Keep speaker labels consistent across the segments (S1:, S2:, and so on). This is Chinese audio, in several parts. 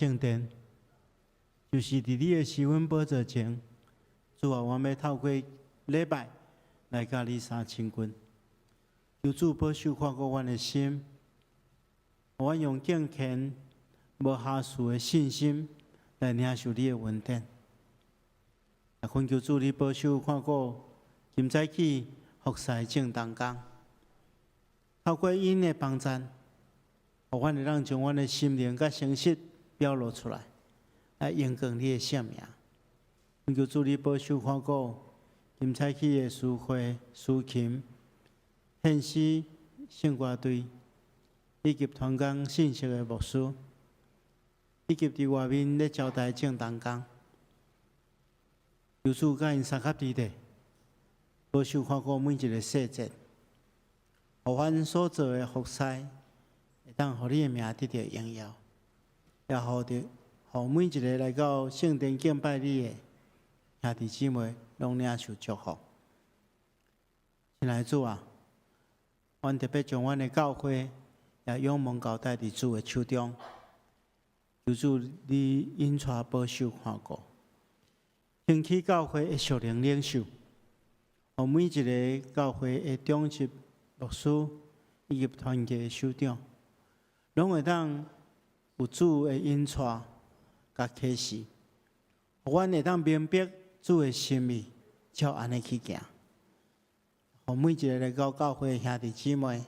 S1: 圣殿，就是伫你的施恩宝座前，主啊，我要透过礼拜来甲你相亲近，求主保守看顾阮的心，互阮用敬虔、无下属的信心来领受你的恩典。也恳求主你保守看顾今早起服侍正当工，透过因的帮赞，互阮会当将阮的心灵甲诚实表露出来，来荣光你的圣名。恳求主你保守看顾今早起的诗会、诗琴、献诗、圣歌队，以及团工信息的牧师，以及伫外面咧招待正当工。求主甲因三合之地，保守看顾每一个细节，互阮所做的服侍，会当互你的名得到荣耀，也互每一个来到圣殿敬拜你的兄弟姊妹，拢领受祝福。亲爱的主啊，阮特别将阮的教会也仰望交代伫主的手中，求主你引带保守看顾。兴起教会的属灵领袖，互每一个教会的长执、牧师以及团契的首长，拢会当有主的引带甲启示，互阮会当明白主的心意，照安尼去行。互每一个来到教会的兄弟姊妹，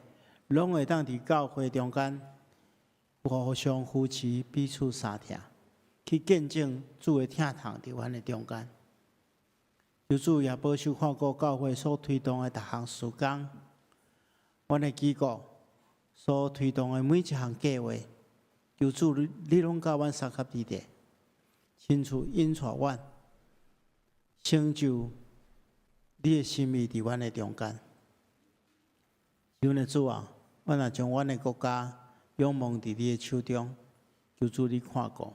S1: 拢会当伫教会中间互相扶持，彼此相听。去见证主的疼痛伫阮的中间，求主也保守看顾教会所推动的逐项事工，阮的机构所推动的每一项计划，求主你拢甲阮三合之地，亲自引带阮，成就你的心意伫阮的中间。求你主啊，阮也将阮的国家仰望伫你的手中，求主你看顾。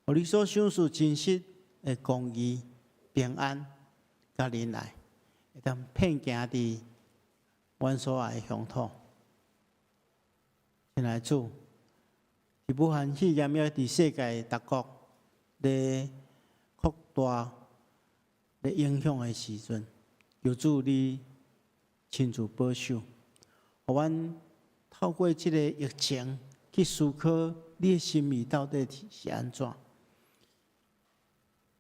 S1: 互你所享受真实的公义、平安、甲仁爱，会当遍行伫阮所爱的乡土。亲爱的主，伫武汉肺炎疫伫世界各国咧扩大、咧影响的时阵，求主你亲自保守，互阮透过即个疫情去思考你的心意到底是安怎。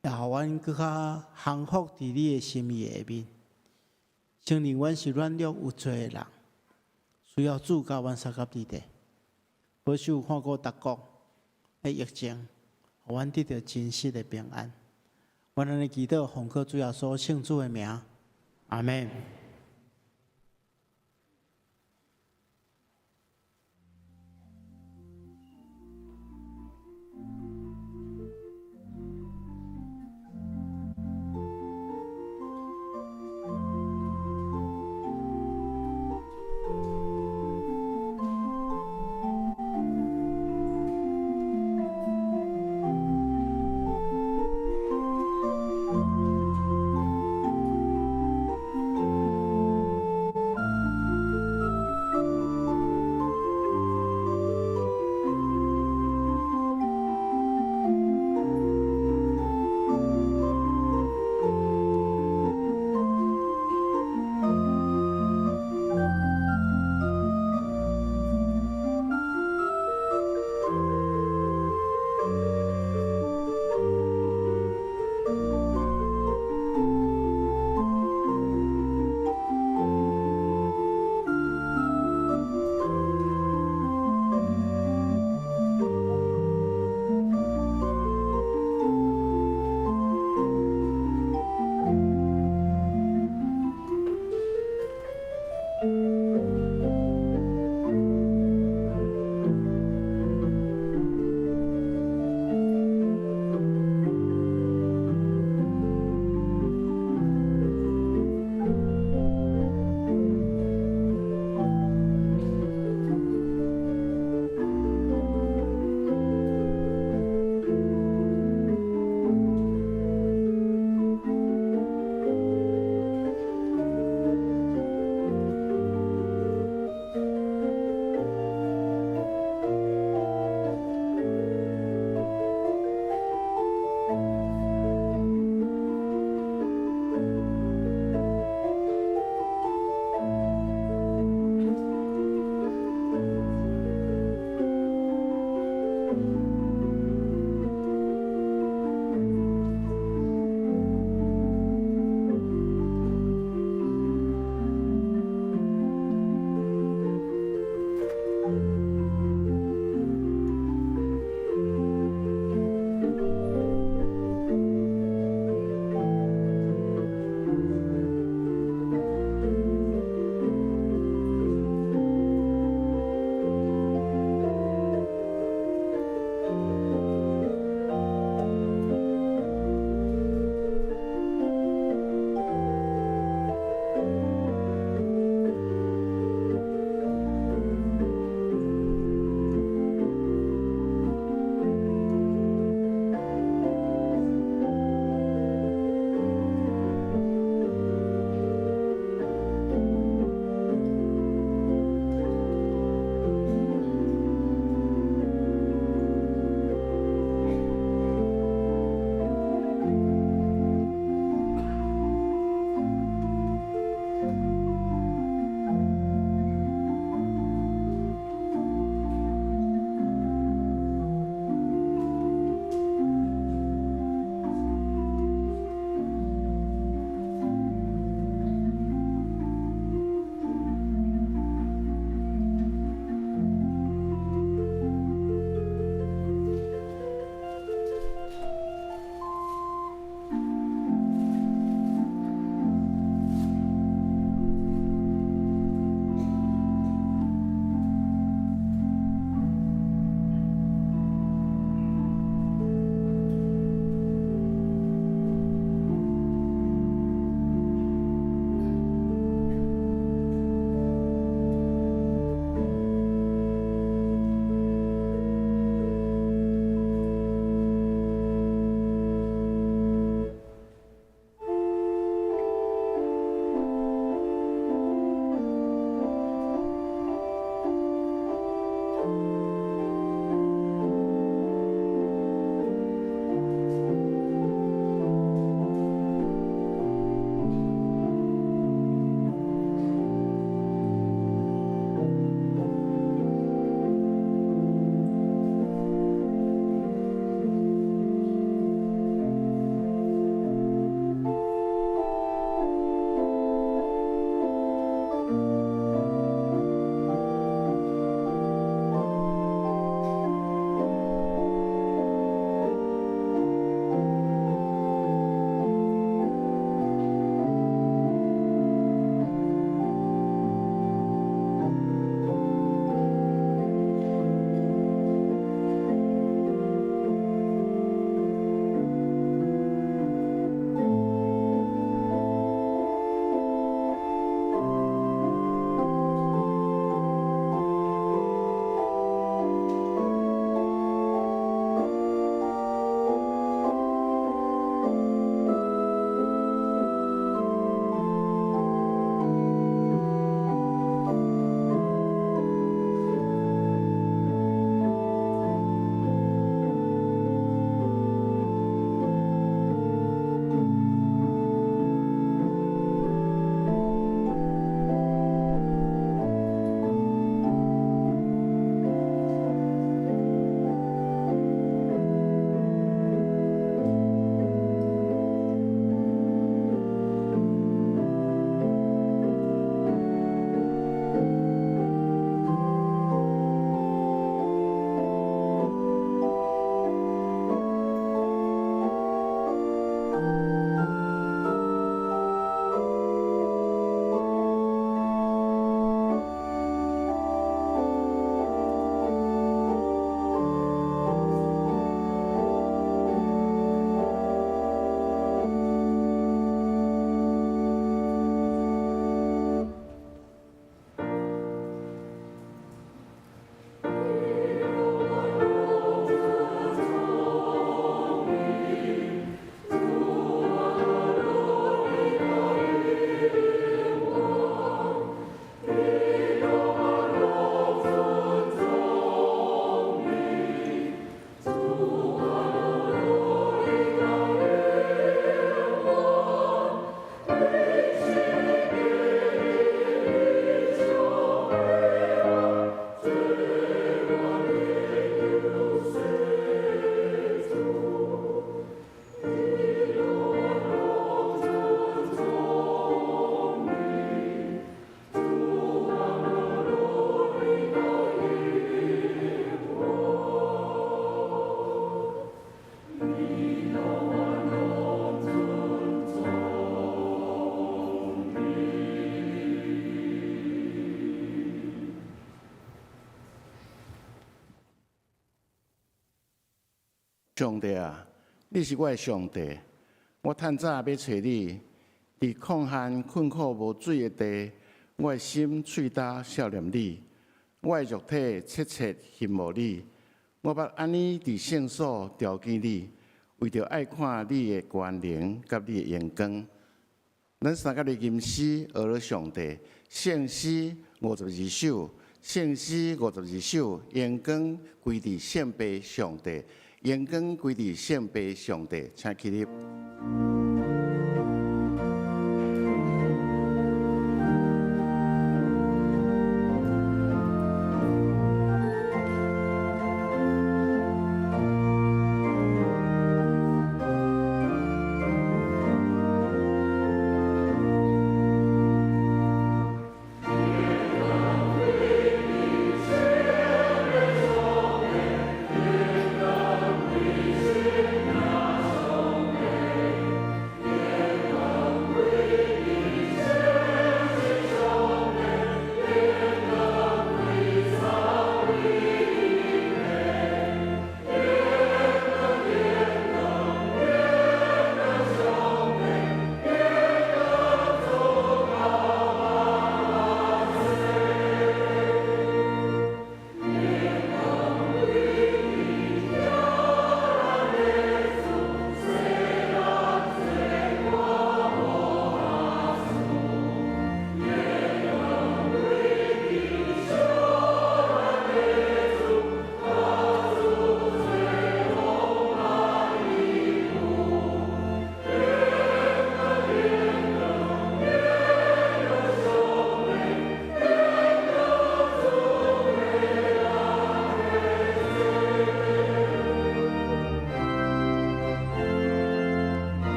S1: 也互阮更较降服伫你的心意下面，承认阮是软弱有罪的人，需要主教阮三合之地，保守看顾各国的疫情，互阮得到真实的平安。阮安尼祈祷，奉靠主耶稣圣主的名，阿门。
S2: 上帝啊，你是我的上帝，我趁早要找你。伫旷旱困苦无水的地，我的心喙焦少念你，我的肉体切切羡慕你。我捌安尼伫圣所朝见你，为着爱看你的关联甲你的眼光。咱三甲的吟诗学了上帝，圣诗52首，圣诗52首，眼光归伫圣父上帝。眼光归伫圣父上帝，请起立。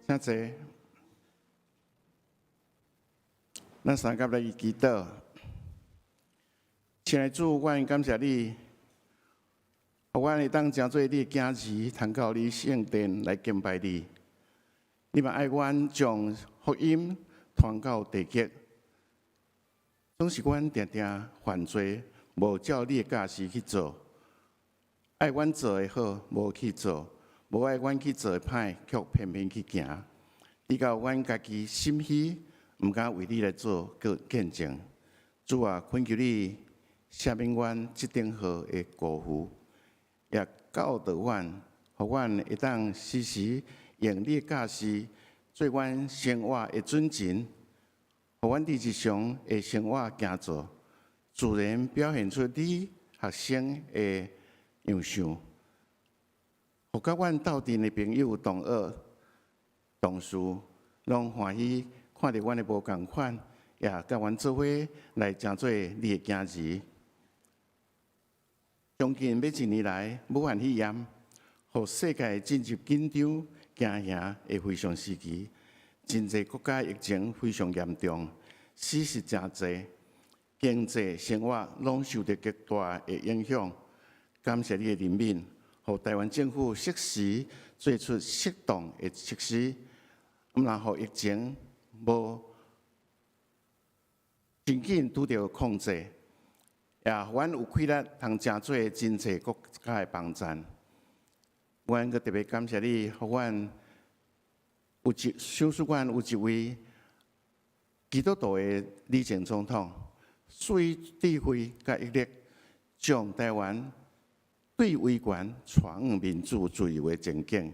S2: 请坐，咱三甲来祈祷。亲爱的主，我感谢你，互我会当诚做你的囝儿，通到你圣殿来敬拜你。你嘛爱阮将福音传到地极，总是阮定定犯罪，无照你的教示去做，爱阮做的好，无去做。无爱阮去做歹，却偏偏去行，以到阮家己心虚，毋敢为你来做个见证。主啊，恳求你赦免阮即顶好的辜负，也教导阮，互阮会当时时用你的教示做阮生活的准绳，互阮伫日常的生活行做，自然表现出你学生的样相。互甲阮斗阵的朋友、同学、同事，拢欢喜看到阮的无共款，也甲阮做伙来诚做你的囝儿。将近要一年来，武汉肺炎，互世界进入紧张、惊吓的非常时期，真侪国家疫情非常严重，死实诚侪，经济生活拢受到极大的影响。感谢你的怜悯。互台湾政府适时做出适当的措施，然后疫情无真紧拄着控制，也阮有气力通诚做真济国家的帮衬。阮阁特别感谢你，互阮想使阮有一位基督徒的理政总统，水智慧甲毅力，将台湾对威权、传民主自由的前景，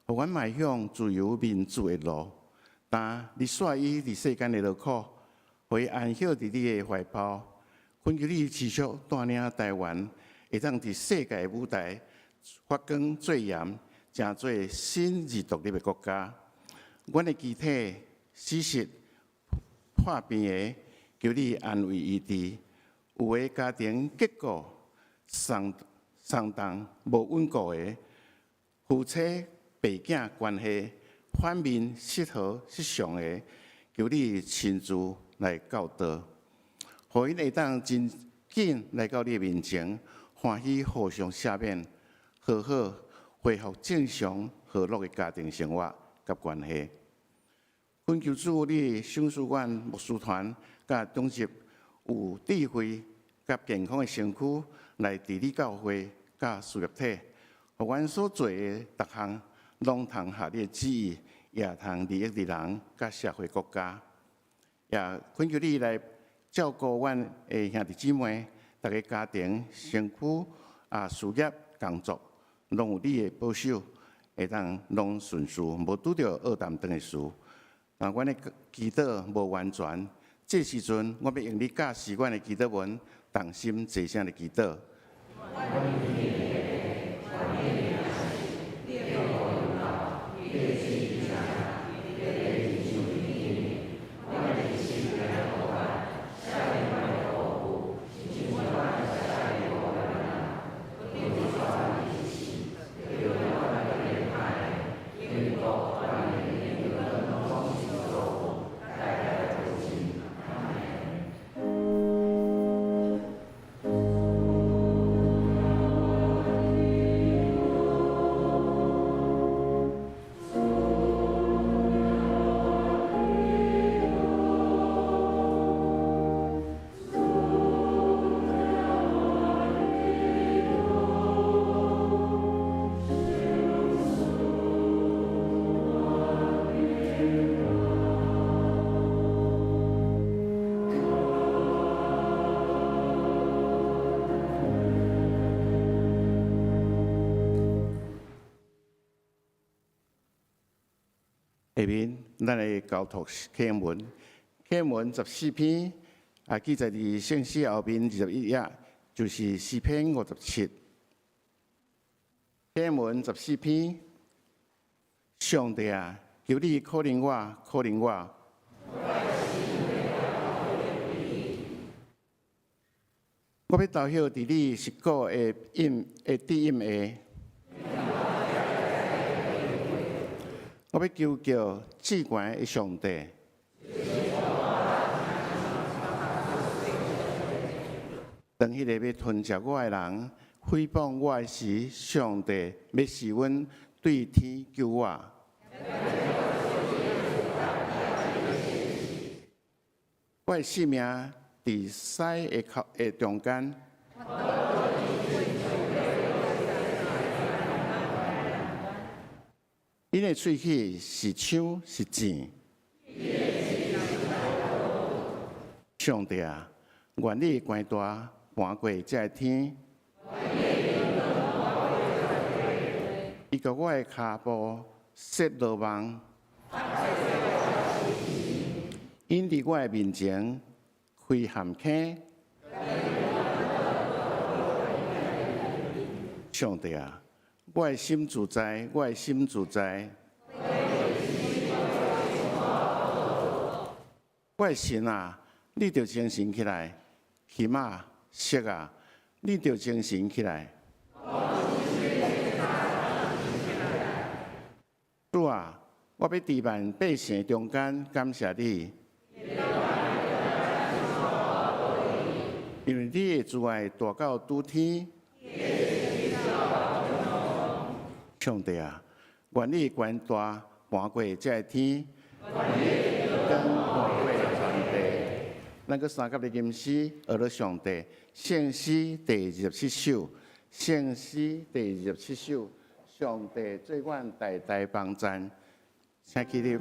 S2: 互阮迈向自由民主的路。但你煞伊伫世间的劳苦，互伊安歇伫你的怀抱。恳求你持续带领台湾，会当伫世界舞台发光最严，成做新而独立的国家。阮的肢体、事实破病的，求你安慰医治。有的家庭结构丧动无稳固的，夫妻爸囝关系反面失和失常的，求你亲自来教导，互因会当真紧来到你面前，欢喜互相赦免，好好恢复正常和乐的家庭生活甲关系。恳求主你赏赐阮牧师团甲中职有智慧甲健康的身躯来治理教会甲事业体，互阮所做的逐项拢通合你的旨意，也通利益你人甲社会国家。也恳求你来照顾阮的兄弟姊妹，大家家庭、身躯事业、工作，拢有你的保守，会当拢顺遂，无拄着恶淡长的事。但阮的祈祷无完全，这时阵我要用你教示阮的祈祷文，同心齐声的祈祷。下面咱的交托启文14篇，记载伫圣诗后面21页，就是诗篇57。启文14篇，上帝啊，求你可怜我，可怜我。我要投宿伫你实骨的低音下。我要求叫至高的上帝，当迄个要吞食我的人诽谤我的时，上帝要使阮对天救我。我的性命伫屎的中间。因的喙齿是枪是箭，上帝啊，愿你关大搬过这天，伊甲我的骹步设罗网，因伫我的面前开陷阱，上帝啊。我的心自在，我的心自在。我的神啊，你着精神起来；起码色啊，你着精神起来。主啊，我要伫万百姓中间感谢你，因为你的慈爱大到拄天。上帝啊，愿你关大搬过这天，跟搬过全地。咱个三甲的吟诗，学了上帝圣诗第27首，圣诗第27首，上帝做阮代代帮赞，请起立。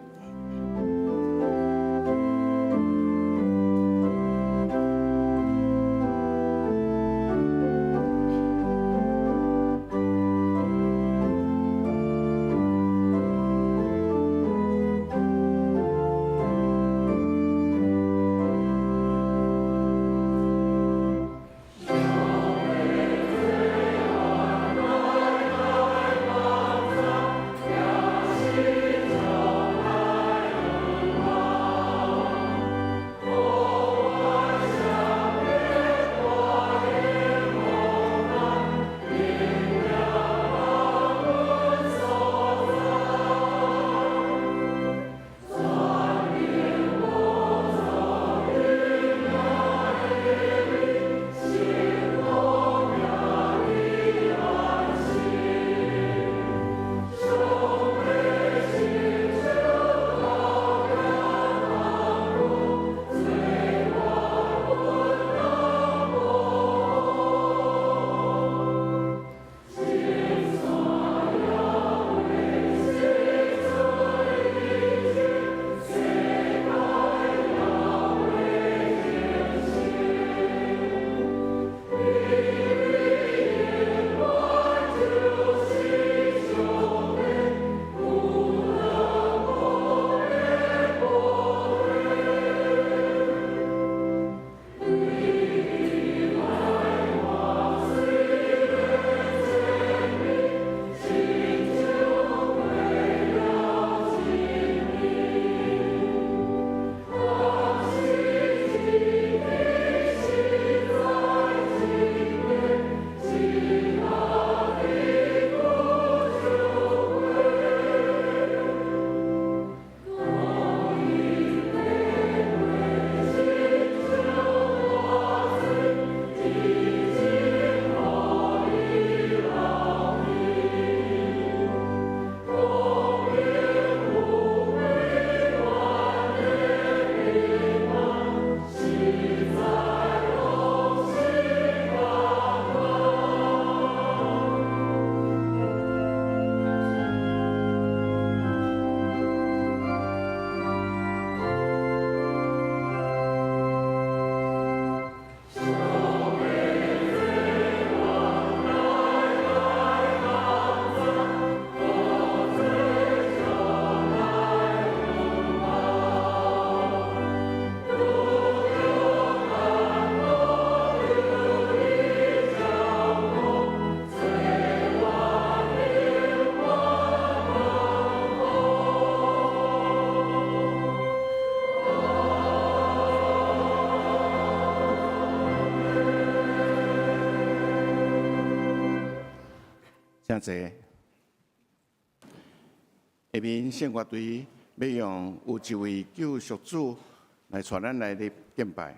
S2: 请坐。下面献乐队要用有一位救赎主来带咱来入敬拜。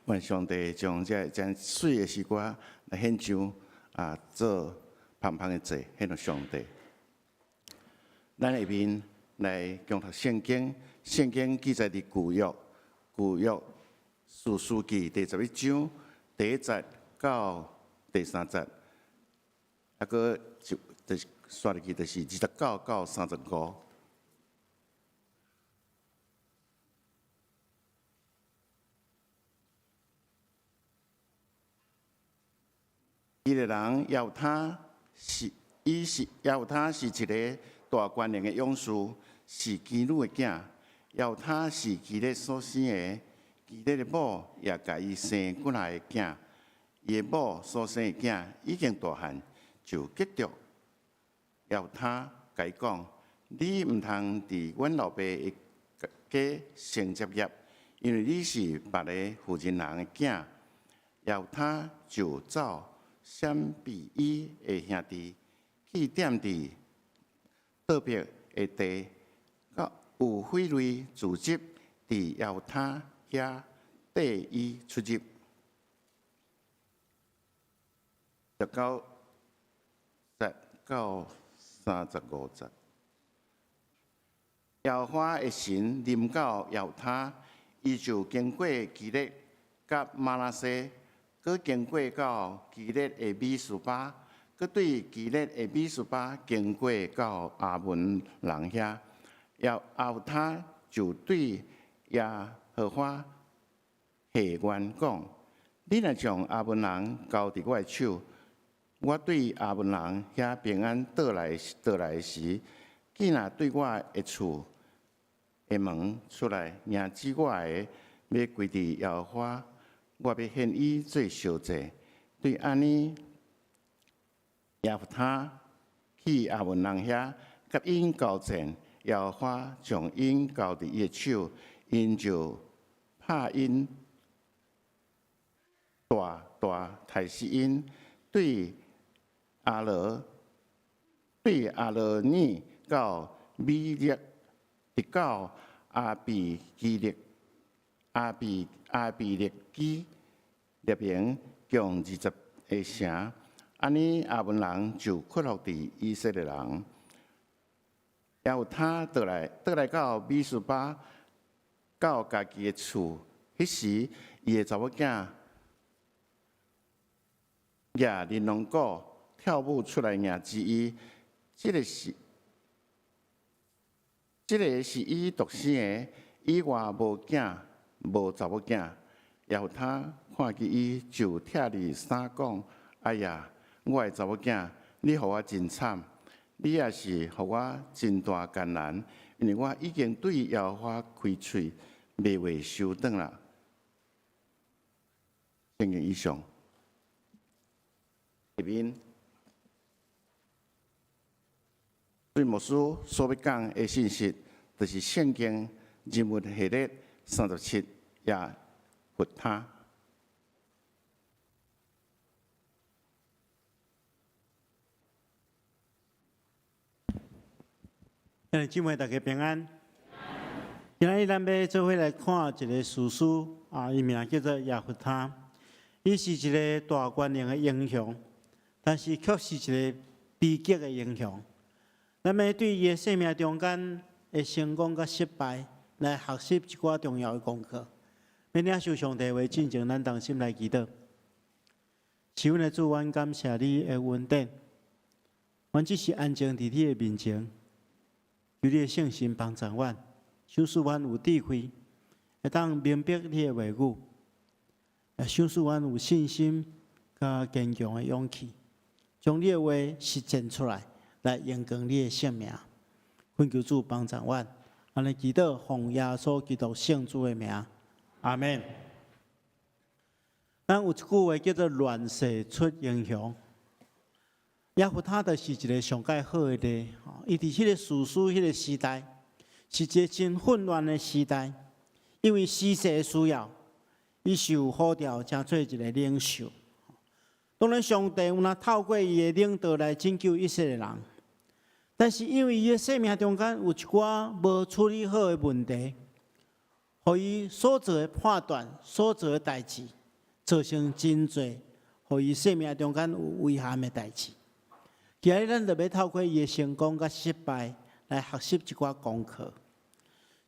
S2: 愿上帝将这真水的诗歌来献上做芳芳的祭，献给上帝。咱下面来共读圣经，圣经记载伫旧约士师记第11章第1节到第3节，个就是刷入去就是29到35。伊个人犹他是一个大官人的勇士，是基路的囝。犹他是基列所生的，基列的母也甲伊生过来的囝。伊的母所生的囝已经大汉，就结着。犹他甲伊讲：你毋通伫阮老爸的家承接业，因为你是别个妇人人的囝。犹他就走。闪避伊的兄弟，去踮伫特别的地，甲有匪类聚集伫犹他遐缀伊出入。19节到35节。耶和华的神临到犹他，伊就经过基列甲马拉西，佮经过到基列的米斯巴，佮对基列的米斯巴经过到亚文人遐。耶和他就对耶和华下愿讲：你若将亚文人交伫我的手，我对亚文人遐平安倒来时，既若对我的厝的门出来，迎接我的，要跪伫耶和华，我要献伊做烧祭。对安尼，耶和他去亚文人遐，甲因交战。耶和华将因交伫伊的手，因就拍因大杀死因。对阿罗尼到米列，直到阿比列基列营共20个城。安尼亚文人就屈服伫以色列人。然后他倒来到米斯巴，到家己的厝。迄时，伊的查某囝亚玲珑果跳舞出来迎接伊。这个是伊独生的，以外无囝无查某囝。然后他看见伊，就拆哩衫讲：哎呀，我的查某囝，你互我真惨。你也是互我真大艰难，因为我已经对耶和华开嘴，未话收转啦。圣经以上，入面对牧师所要讲的信息，就是圣经人物系列37耶弗他。
S1: 姊妹大家平安。今日咱要做伙来看一个史书伊名叫做耶弗他。伊是一个大官人的英雄，但是却是一个悲剧的英雄。咱要对伊的生命中间的成功甲失败来学习一寡重要的功课。要领受上帝话进前，咱同心来祈祷。是阮的主，阮感谢你的恩典，阮只是安静伫你的面前。求你的圣心帮助阮，想使阮有智慧，会当明白你的话语，也想使阮有信心甲坚强的勇气，将你的话实践出来，来荣光你的性命。恳求主帮助阮，安尼祈祷奉耶稣基督圣主的名，阿门。咱有一句话叫做“乱世出英雄”。耶弗他就是一个上介好的例，伊伫迄个史书迄个时代，是一个真混乱的时代，因为时势的需要，伊受呼召成做一个领袖。当然，上帝有若透过伊的领导来拯救以色列人，但是因为伊的生命中间有一寡无处理好的问题，互伊所做的判断、所做的代志，造成真侪互伊生命中间有遗憾的代志。今日咱就要透过伊的成功甲失败来学习一寡功课。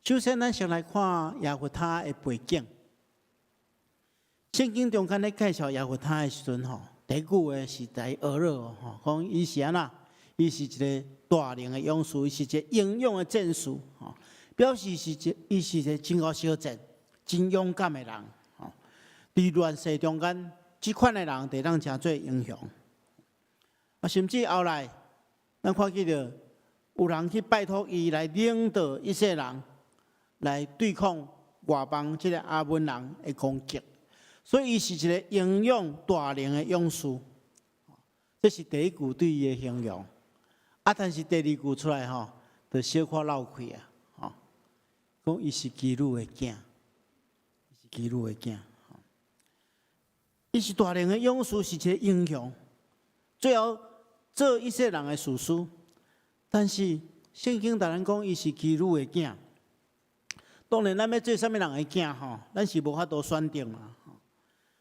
S1: 首先，咱先来看耶弗他的背景。圣经中间咧介绍耶弗他的时阵，第一句话是在俄勒讲伊是安那？伊是一个大能的勇士，伊是一个英勇的战士，表示伊是一个真好小战、真勇敢的人。伫乱世中间，即款的人得当成做英雄。甚至后来，咱看见着有人去拜托伊来领导一些人来对抗外邦即个阿文人的攻击，所以伊是一个英勇大能的勇士。这是第一句对伊的形容。但是第二句出来就小可闹气讲伊是基路的囝，是基路的囝。伊是大能的勇士，是一个英雄。最后做以色列人的士师，但是圣经大人讲伊是基路的囝。当然，咱要做啥物人的囝咱是无法度选定嘛。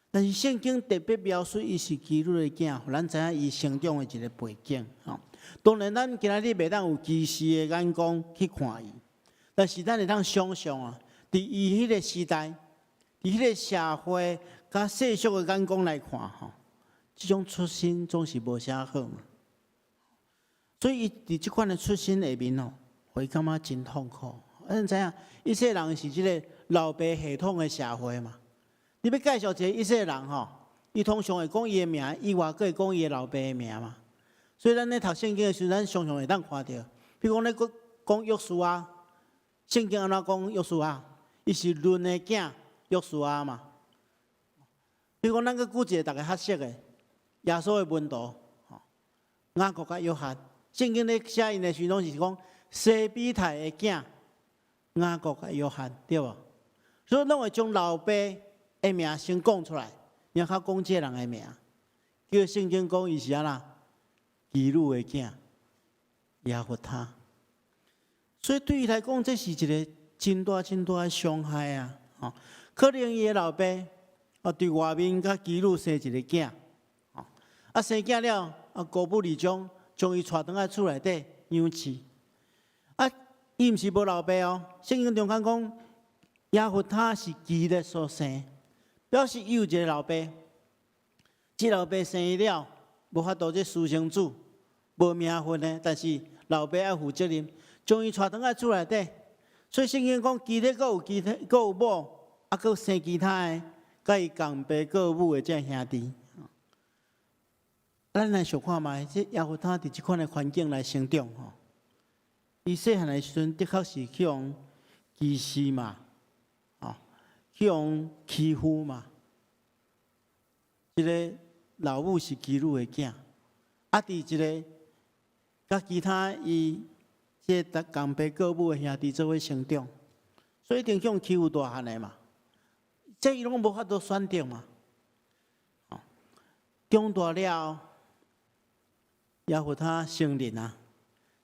S1: 但是圣经特别描述伊是基路的囝，互咱知影伊成长的一个背景当然，咱今仔日袂当有歧视的眼光去看伊，但是咱会当想象啊，伫伊迄个时代，伫迄个社会甲世俗的眼光来看吼，即种出身总是无啥好嘛。所以伊伫即款的出身下面哦，互伊感觉真痛苦。咱知影，以色列人是即个老爸系统的社会嘛。你要介绍一个以色列人吼，伊通常会讲伊的名，以外，佫会讲伊的老爸的名嘛。所以咱咧读圣经的时候，咱常常会当看到，比如讲咧讲约书亚，圣经安怎讲约书亚？伊是伦的囝约书亚嘛。比如讲，咱佫举一个大家较熟的耶稣的门徒，雅各甲约翰。圣经咧写因的时，拢是讲西比太的囝雅各甲约翰，对无？所以拢会将老爸的名先讲出来，然后讲这人的名，叫圣经讲伊是安那基路的囝亚弗他。所以对伊来讲，这是一个真大的伤害啊！可能伊的老爸对外面甲基路生一个囝，生囝了高不离将伊带倒来厝内底养饲。伊毋是无老爸哦，圣经中讲亚弗他是基列所生，表示伊有一个老爸。即老爸生伊了，无法度这私生子，无名分的，但是老爸要负责任，将伊带倒来厝内底。所以圣经讲基列佫有某，佫生其他的，甲伊共爸佫母的这兄弟。咱来想看觅，这亚弗他伫即款的环境来成长吼，伊细汉的时阵的确是去用歧视嘛，去用欺负嘛。一个老母是基路的囝，伫一个甲其他伊这共爸佫母的兄弟做伙成长，所以一定去用欺负大汉的嘛。这伊拢无法度选择嘛。长大了。亚弗他承认啊，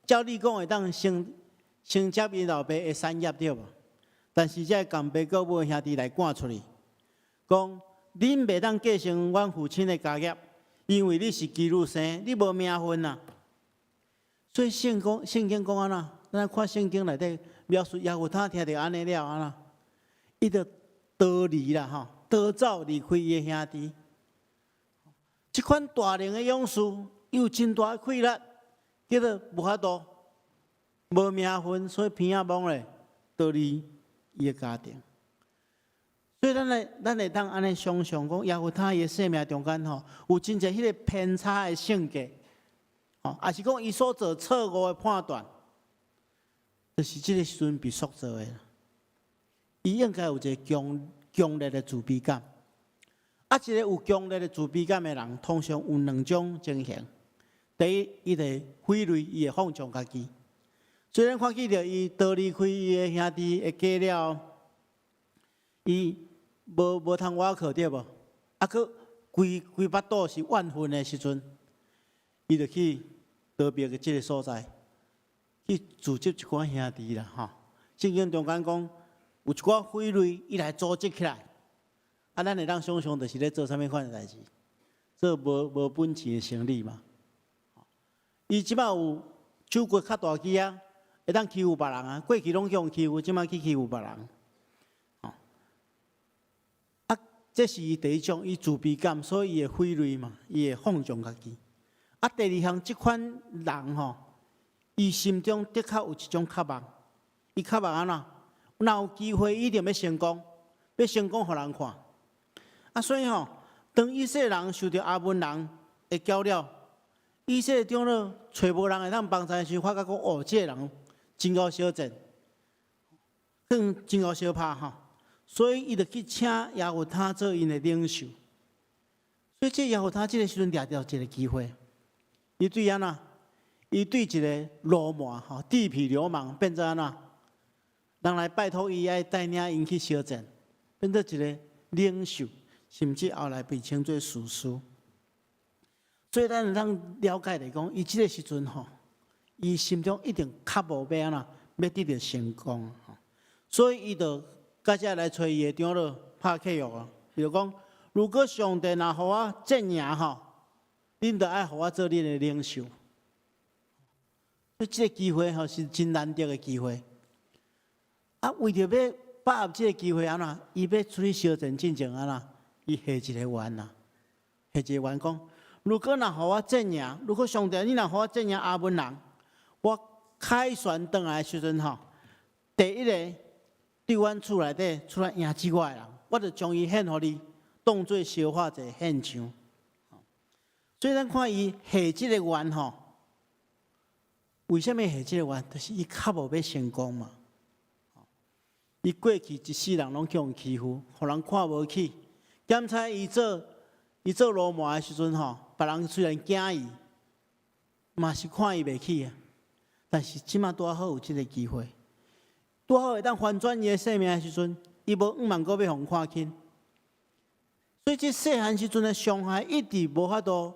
S1: 照你讲会当承接伊老爸的产业对无？但是这共爸佫母的兄弟来赶出去，讲恁袂当继承阮父亲的家业，因为你是基路生，你无名分啊。所以圣经讲安怎？咱看圣经内底描述亚弗他听到安尼了安怎？伊就逃离啦逃走离开伊的兄弟。即款大龄的勇士。有真大的气力，叫做无法度，无名分，所以偏啊懵咧，逃离伊的家庭。所以咱会当安尼想象讲，亚弗他伊的生命中间有真侪迄个偏差的性格，也是讲伊所做错误的判断，就是即个时阵被塑造的。伊应该有一个强烈的自卑感，一个有强烈的自卑感的人，通常有两种情形。第一，伊会毁累，伊会放纵家己。虽然看见着伊逃离开伊的兄弟的家了，伊无通挖靠对无？佫规巴肚是怨愤的时阵，伊就去逃避个即个所在，去组织一寡兄弟啦圣经中间讲，有一寡匪类，伊来组织起来。咱会当想象，就是咧做啥物款的代志？做无本钱的生意嘛。伊即摆有手骨较大只啊，会当欺负别人啊。过去拢用欺负，即摆去欺负别人。这是伊第一种，伊自卑感，所以伊会毁类嘛，伊会放纵家己。第二项，即款人伊心中的确有一种渴望，伊渴望安怎？若有机会，一定要成功，要成功，互人看。所以当以色列人受到亚捫人的搅扰。以色列长老找无人会当帮助的时候，发觉讲这个人真够小贱，真够小拍所以伊就去请亚弗他做因的领袖。所以这亚弗他这个时阵抓到一个机会，伊对安怎？伊对一个流氓地痞流氓变做安怎？人来拜托伊爱带领因去小贱，变做一个领袖，甚至后来被称作士师。所以咱会当了解来讲，伊即个时阵伊心中一定较无要安怎，要得到成功所以伊就甲遮来找伊的长老拍契约比如讲，如果上帝若互我战赢恁就爱互我做恁的领袖。所以即个机会是真难得的机会。啊，为着要把握这个机会安怎？伊要出去烧钱进前安怎？伊下一个愿呐，下一个愿讲：如果若互我战赢，如果上帝你若互我战赢阿文人，我凯旋转来的时阵吼，第一个对阮厝内底出来赢击我的人，我就将伊献互你，当作烧化者献上。所以咱看伊下即个愿吼，为什么下即个愿？就是伊较无要成功嘛。伊过去一世人拢叫人欺负，互人看无起。检查伊做罗马的时阵吼，别人虽然惊伊，嘛是看伊袂起啊。但是即马拄好有即个机会，拄好会当翻转伊的生命的时阵，伊无5万个要互看轻。所以即细汉时阵的伤害一直无法度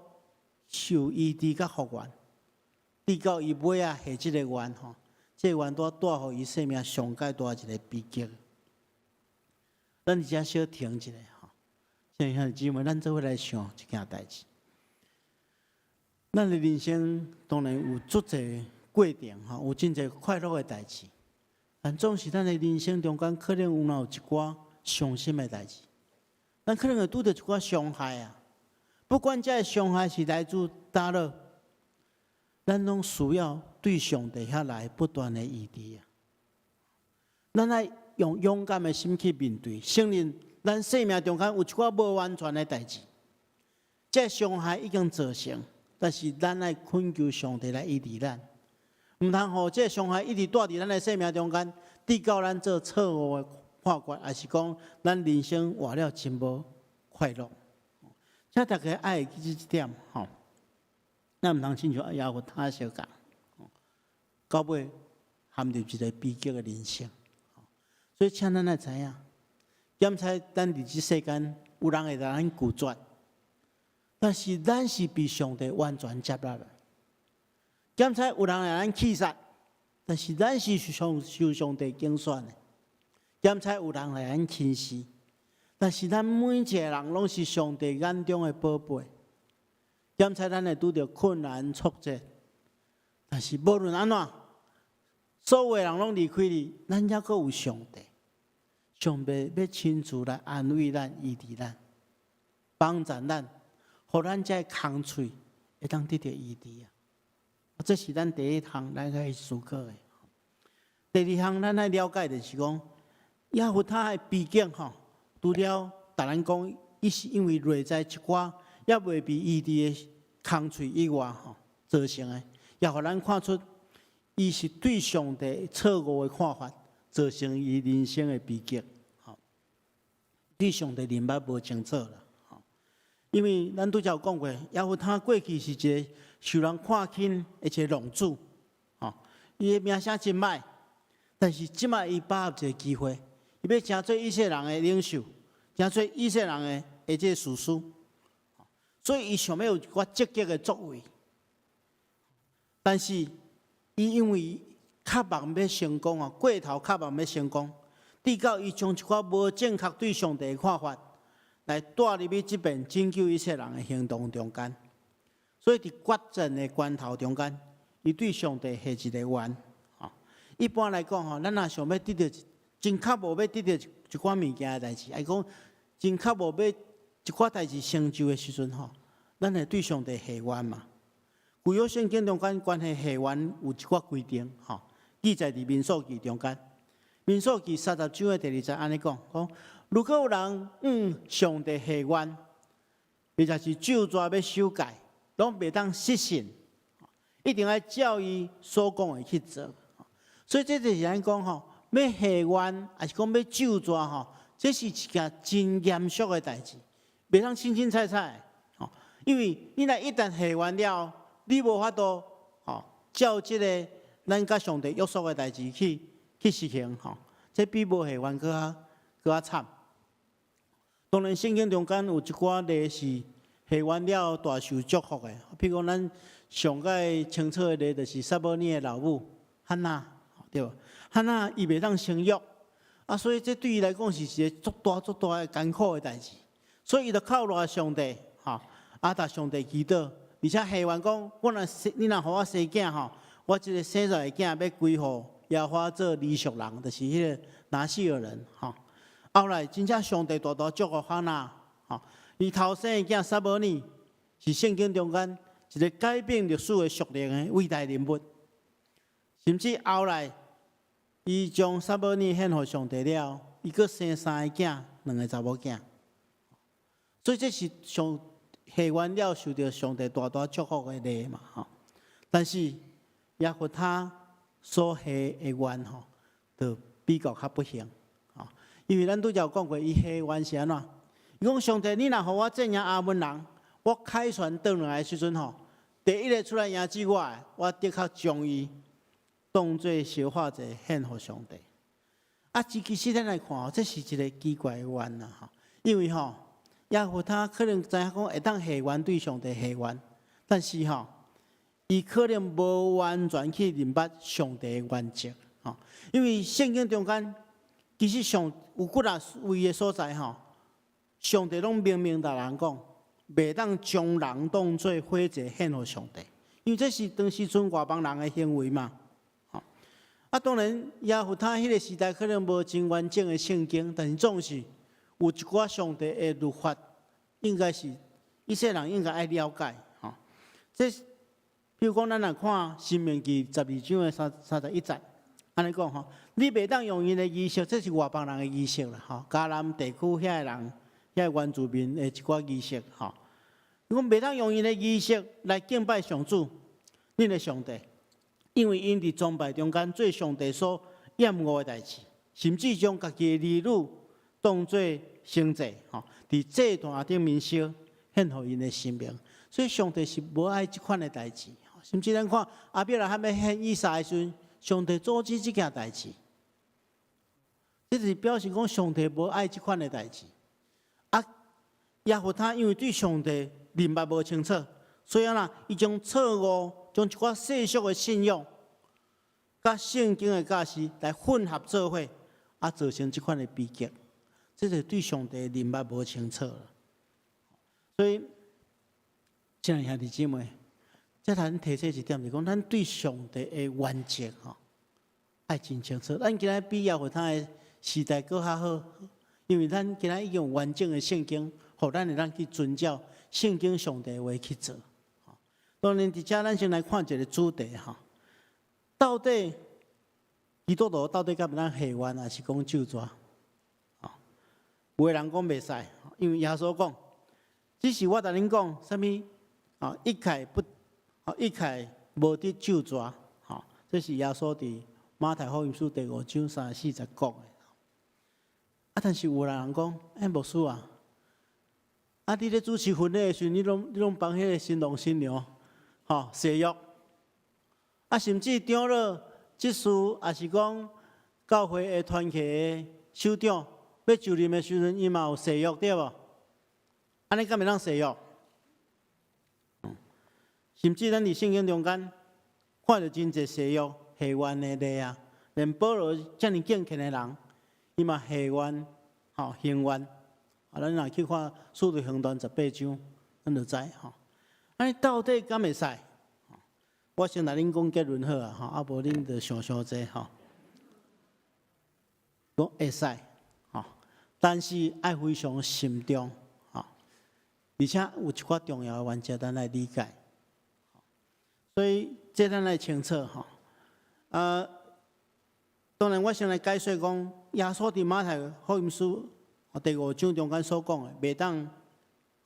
S1: 受医治甲复原，直到伊尾啊下即个愿吼，即个愿带互伊生命上界大一个悲剧。咱伫遮小停一下吼，现在姊妹，咱做伙来想一件代志。咱的人生当然有足侪过程吼，有真侪快乐的代志，但总是咱的人生中间可能有一寡伤心的代志，咱可能会拄到一寡伤害啊。不管这个伤害是来自哪落，咱拢需要对上帝遐来不断的医治啊。咱爱用勇敢的心去面对，承认咱生命中间有一寡无完全的代志，这伤害已经造成，但是咱爱恳求上帝来医治咱，唔通互这伤害一直带伫咱的生命中间，直到咱做错误的判决，还是讲咱人生活了真无快乐。这大家爱记住这点吼，咱唔通亲像亚伯他小讲，到尾陷入一个悲剧的人生。所以，请咱来知影，检查咱伫即世间，有人会来咱拒绝，但是咱是被上帝完全接纳的。检查有人来咱弃杀，但是咱是受上帝拣选的。检查有人来咱轻视，但是咱每一个人拢是上帝眼中的宝贝。检查咱会拄到困难挫折，但是无论安怎，所有的人拢离开你，咱还阁有上帝。上帝要亲自来安慰咱、医治咱、帮助咱，互咱这空喙会当得到医治啊！这是咱第一项咱该思考的。第二项咱要了解的是讲，亚伯他的悲剧吼，除了达咱讲，伊是因为内在一寡也未被医治的空喙以外吼造成的，也互咱看出，伊是对上帝错误的看法。造成伊人生的悲剧，对上帝认捌无清楚啦，因为咱拄则有讲过，亚伯他过去是一个受人看轻的一个浪子，伊的名声真歹，但是即摆伊把握一个机会，伊要成做以色列人的领袖，成做以色列人的这个士师，所以伊想要有一寡积极的作为，但是伊因为较望要成功啊，过头较望要成功，直到伊将一寡无正确对上帝的看法，来带入去即边拯救一切人的行动中间。所以伫决战的关头中间，伊对上帝下一个愿。一般来讲吼，咱若想要得到真较无要得到一寡物件的代志，还讲真较无要一寡代志成就的时阵吼，咱会对上帝下愿嘛。旧约圣经中间关系下愿有一寡规定吼。记载伫民数记中间，民数记30章的第2节安尼讲，如果有人上帝下愿，或者是咒诅要修改，拢袂当失信，一定要照伊所讲的去做。所以这就是咱讲吼，要下愿还是讲要咒詛吼，这是一件真严肃的代志，袂当轻轻彩彩。因为你若一旦下愿了，你无法度照这个。咱甲上帝约束的代志去实行吼，这比无下愿搁较惨。当然，圣经中间有一寡例是下愿了大受祝福的，譬如讲咱上界清楚的例，就是撒母耳的老母汉娜，对吧？汉娜伊袂当生育，所以这对伊来讲是一个足大的艰苦的代志。所以伊就靠赖上帝，达上帝祈祷，而且下愿讲，你若互我生囝吼。我这个生出来的囝要归乎耶和华做利属人，就是迄个拿西尔人吼。后来真正上帝大大祝福哈拿吼，伊头生的囝撒母耳是圣经中间一个改变历史的属灵的伟大人物，甚至后来伊将撒母耳献予上帝了，伊阁生3个囝，2个查某囝，所以这是上下完了受到上帝大大祝福的例嘛吼。但是耶和他所下的愿吼，就比较较不幸吼，因为咱拄则有讲过，伊下愿是安怎？伊讲上帝，你若互我战胜亚扪人，我凯旋倒来的时阵吼，第一个出来迎接我的，我的确将伊当作烧化者献予上帝。啊，其实咱来看吼，这是一个奇怪的愿呐吼，因为吼，耶和他可能知影讲会当下愿对上帝下愿，但是吼，伊可能无完全去明白上帝的原则吼，因为圣经中间其实上有几啊位的所在吼，上帝拢明明甲人讲，袂当将人当作火者献予上帝，因为这是当时阵外邦人的行为嘛。啊，当然，耶和他迄个时代可能无真完整的圣经，但是总是有一寡上帝的律法，应该是一些人应该爱了解吼。这，比如讲，咱来看《申命记》12章的31节，安尼讲吼，你袂当用因的仪式，这是外邦人的仪式啦吼。迦南地区遐个人、遐个原住民的一寡仪式吼，如果袂当用因的仪式来敬拜上主，恁的上帝。因为因伫崇拜中间做上帝所厌恶的代志，甚至将家己的儿女当作圣祭，吼，伫祭坛顶面烧，献予因的生命。所以上帝是无爱即款的代志，甚至咱看阿伯拉罕要献以撒的时阵，上帝阻止即件代志，这是表示讲上帝无爱即款的代志。啊，耶和他因为对上帝明白无清楚，所以啊，伊将错误。将一寡世俗的信仰，甲圣经的教示来混合做伙，啊，造成这款的悲剧，这是对上帝明白无清楚了。所以，亲爱兄弟姊妹，这咱提醒一点是讲，咱对上帝的原则吼，爱真清楚。咱今仔比耶和他的时代搁较好，因为咱今仔已经有完整的圣经，互咱会当去遵照圣经上帝的话去做。当然，伫遮咱先来看一个主题哈，到底基督徒到底敢有咱下愿，还是讲咒诅？啊，有个人讲袂使，因为耶稣讲，只是我甲恁讲，啥物啊？一概不啊，一概无得咒诅。哈，这是耶稣伫马太福音书第5章34节讲的。啊，但是有人讲，哎，牧师啊，啊，你咧主持婚礼的时候，你拢帮迄个新郎新娘。吼，誓约，啊，甚至长老、执事，也是讲教会的团契的首长，要就任的时阵，伊嘛有誓约对无？安尼敢会当誓约？甚至咱伫圣经中间看到真侪誓约下愿的例啊，连保罗遮尔敬虔的人，伊嘛下愿，吼行愿，啊，咱若去看《使徒行传》18章，咱就知吼。安尼到底敢会使？我先来恁讲结论好啊，吼，啊无恁就想济吼。讲会使，吼，但是爱非常慎重，吼，而且有一寡重要的原则咱来理解。所以这咱来清楚吼。当然我先来解说讲，耶稣伫马太福音书第5章中间所讲的，袂当。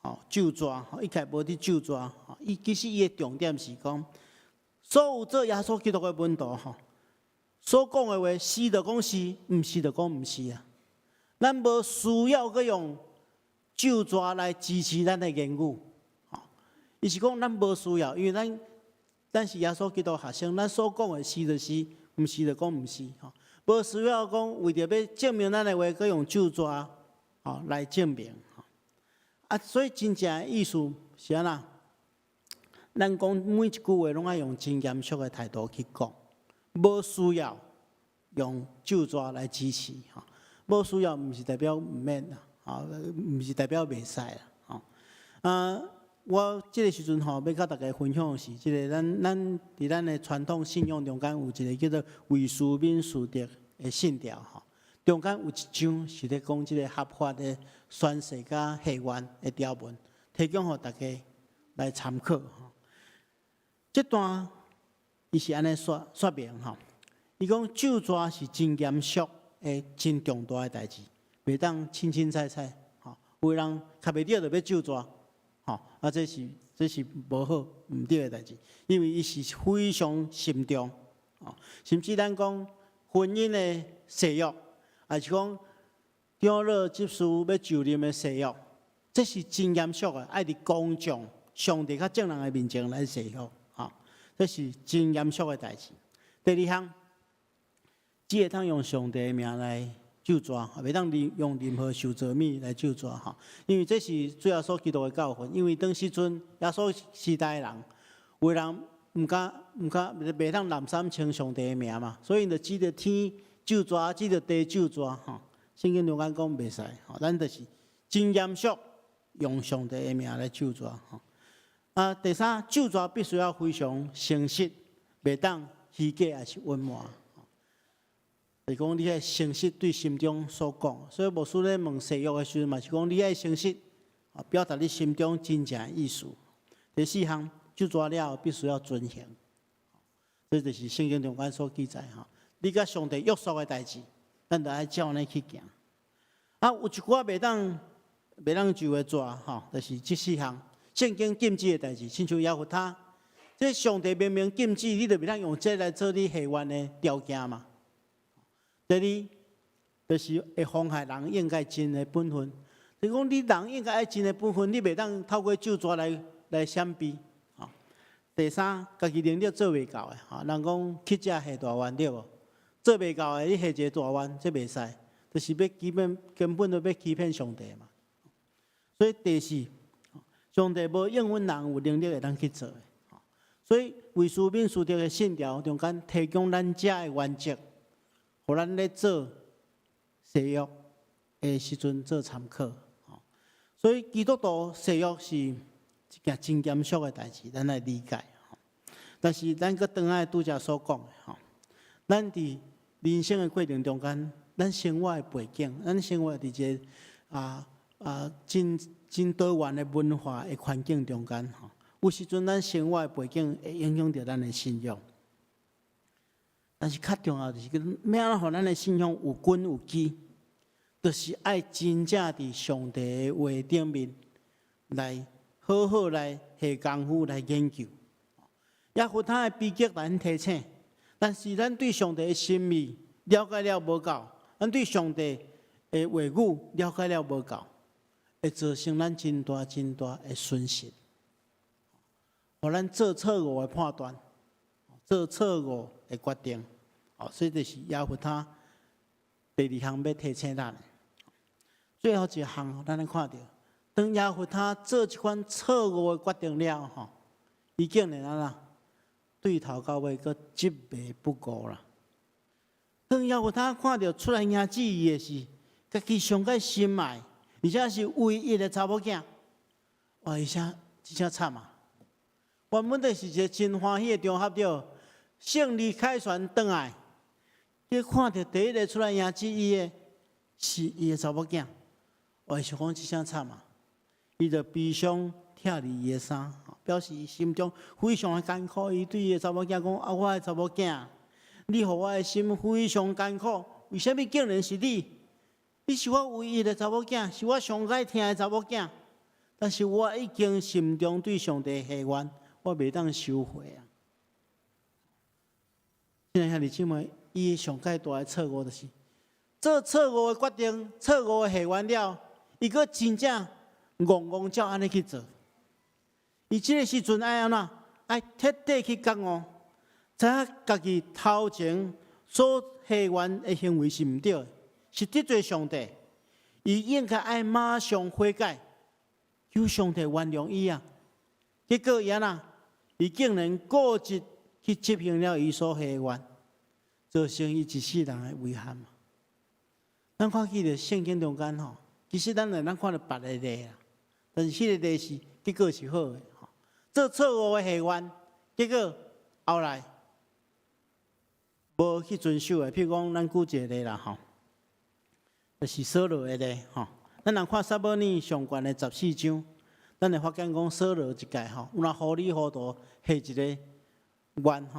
S1: 吼，咒詛，吼，一概无伫咒詛，吼，伊其实伊的重点是讲，所有做耶稣基督的门徒，吼，所讲的话，是就讲是，毋是就讲毋是啊。咱无需要去用咒詛来支持咱的言语，吼，伊是讲咱无需要，因为咱是耶稣基督学生，咱所讲的是就是，毋是就讲毋是，吼，无需要讲为着要证明咱的话，去用咒詛，吼来证明。啊，所以真正的意思是安那？咱讲每一句话拢爱用真严肃的态度去讲，无需要用咒詛来支持吼，无需要毋是代表毋免啦，吼，毋是代表袂使啦，吼。我即个时阵吼，要甲大家分享的是，即个咱伫咱的传统信仰中间有一个叫做为师民事德的信条吼，中间有一章是咧讲即个合法的宣誓甲誓愿的条文，提供互大家来参考吼。这段伊是安尼说明吼，伊讲咒诅是真严肃的、真重大的代志，袂当轻轻踩踩吼，有人卡袂着就要咒詛。啊，这是无好、毋对的代志，因为伊是非常慎重，甚至咱讲婚姻的誓约，还是讲长老执事要就任的誓约，这是真严肃的，爱伫公众、上帝较正人的面前来誓约，这是真严肃的代志。第二项，只会当用上帝的名来咒詛，袂当用任何受造物来咒詛吼，因为这是主要所基督的教训。因为当时阵耶稣时代的人，有人毋敢袂当蓝衫称上帝的名嘛，所以就指着天咒詛，指着地咒詛吼。圣经中间讲袂使，咱就是真严肃用上帝的名来咒詛吼。啊，第三，咒詛必须要非常诚实，袂当虚假还是隐瞒。是讲你爱诚实对心中所讲，所以牧师咧问誓约的时阵嘛，是讲你爱诚实，表达你心中真正的意思。第四项，咒诅了必须要遵行，这就是圣经中间所记载哈。你甲上帝约束的代志，咱就爱照安尼去行。啊，有一寡袂当就的抓吼，就是这四项圣经禁止的代志，亲像耶和他，这上帝明明禁止，你就袂当用这来做你誓愿的条件嘛。第二，就是会妨害人应该尽的本分。就是讲，你人应该爱尽的本分，你袂当透过咒诅来闪避。第三，家己能力做袂到的，人讲乞食下大愿对无？做袂到的，你下一个大愿，这袂使，就是要根本就要欺骗上帝嘛。所以第四，上帝无应允人有能力会当去做的。所以为师民事德的信条中间提供咱遮的原则。互咱咧做誓约的时阵做参考，所以基督徒誓约是一件真严肃的代志，咱来理解。但是咱搁倒来拄则所讲的，咱伫人生的过程中间，咱生活的背景，咱生活伫一个真多元的文化的环境中间，有时阵咱生活的背景会影响到咱的信仰。但是较重要就是，要安怎互咱的信仰有根有基，就是爱真正伫上帝的话顶面来好好来下功夫来研究。也互他的秘诀咱提醒，但是咱对上帝的心意了解了无够，咱对上帝的话语了解了无够，会造成咱真大的损失，互咱做错误的判断，做错误的决定，所以就是耶和他第二项要提醒咱。最后一项，咱来看到，当耶和他做一款错误的决定了，伊竟然啦，对头到尾阁执迷不悟啦。当耶和他看到出来迎接伊的是家己上界心爱，而且是唯一的查某囝，哇！伊真惨啊！原本就是一个真欢喜的场合着，胜利凯旋转来，伊看到第一个出来迎接伊的是伊的查某囝，哇！想讲真惨啊！伊就悲伤拆离伊的衫，表示伊心中非常的艰苦。伊对伊的查某囝讲：啊，我的查某囝，你互我的心非常艰苦，为什么竟然是你？你是我唯一的查某囝，是我上爱听的查某囝。但是我已经心中对上帝下愿，我袂当收回啊！现在兄弟姊妹，伊上界大的错误就是做错误的决定、错误的下愿了，伊个真正戆照安尼去做。伊即个时阵爱安怎？爱彻底去觉悟，知影家己头前所下愿的行为是毋对的，是得罪上帝。伊应该爱马上悔改。求上帝原谅伊啊！结果伊啊，伊竟然固执去执行了伊所下愿，造成伊一世人的遗憾嘛。咱看起着圣经中间吼，其实咱看到别个例啦，但是迄个例是结果是好的。做错误的下愿，结果后来无去遵守的，譬如讲，咱举一个例啦，就是扫罗的例，咱人看撒母耳上悬的14章，咱会发现讲扫罗一届有那糊里糊涂下一个愿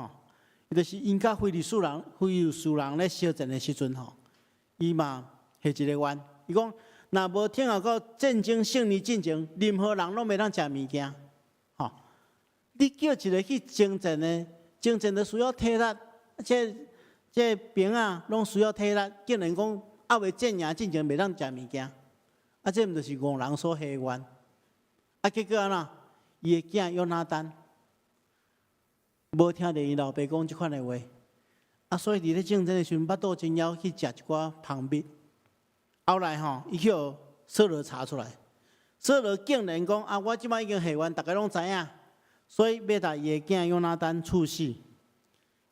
S1: 就是因甲非利士人咧相战的时阵伊嘛下一个愿，伊讲若无听候到战争胜利进前，任何人拢袂当食物件，你叫一个去征战的，征战就需要体力，这兵啊拢需要体力，竟然讲还未战赢进前袂当食物件，这毋就是误人所下愿？结果安怎？伊的囝约拿单无听着伊老爸讲即款的话，所以伫咧征战的时阵，腹肚真枵去食一寡芳蜜。后来伊去互扫罗查出来，扫罗竟然讲我即摆已经下愿，大家拢知影，所以要甲伊的囝约拿单处死。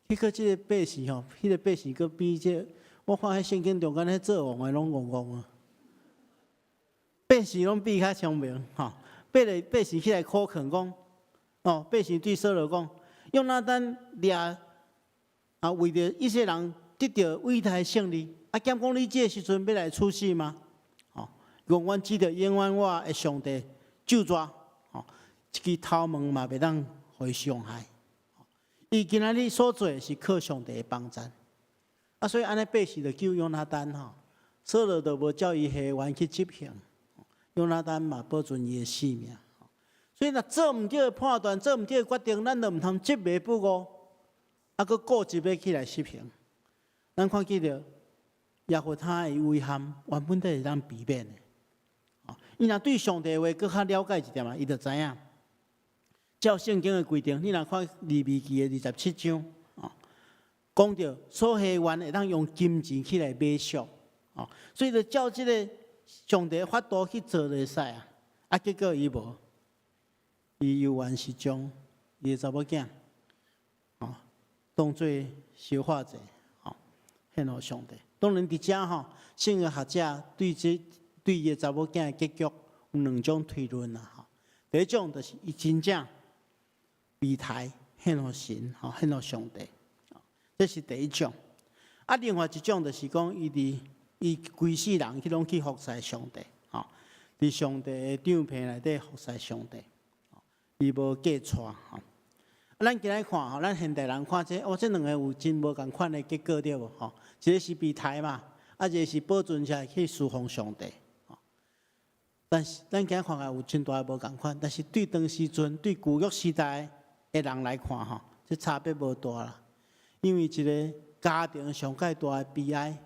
S1: 迄个即个百姓迄个百姓佫比我看迄圣经中间迄做王的拢戆啊，百姓拢比较聪明百姓起来苦劝讲，百姓对扫罗讲，约拿单为着以色列人得到伟大的胜利，兼讲你这个时阵要来处死吗？永远记得永远我的上帝救抓，一支头毛嘛袂当互伊伤害。伊今仔日所做是靠上帝的帮助，所以安尼百姓就救约拿单扫罗就无叫伊下愿去执行，约拿单嘛保存伊的性命。所以若做毋对的判断，做毋对的决定，咱就毋通执迷不悟，佫固执要起来实行。咱看见着耶和华的威胁，原本都是咱避免的。伊若对上帝的话佫较了解一点伊就知影。照圣经的规定，你若看利未记的27章，讲到所下愿会当用金钱起来买赎，所以就照这个上帝的法度去做就会使结果伊无，伊犹原是将伊的查某囝，当作烧化者，献予上帝。当然，伫遮圣经学者对伊的查某囝的结局有两种推论啦。第一种就是伊真正被抬献予神，献予上帝，这是第一种。另外一种就是讲，伊规世人去拢去服侍上帝，伫上帝的帐篷内底服侍上帝，伊无嫁娶。咱今日看咱现代人看这两个有真无共款的结果对无？一个是被抬嘛，一个是保存下来去侍奉上帝。但是咱今日看有真大无共款，但是对当时阵对旧约时代的人来看这差别无大啦。因为一个家庭上介大的悲哀，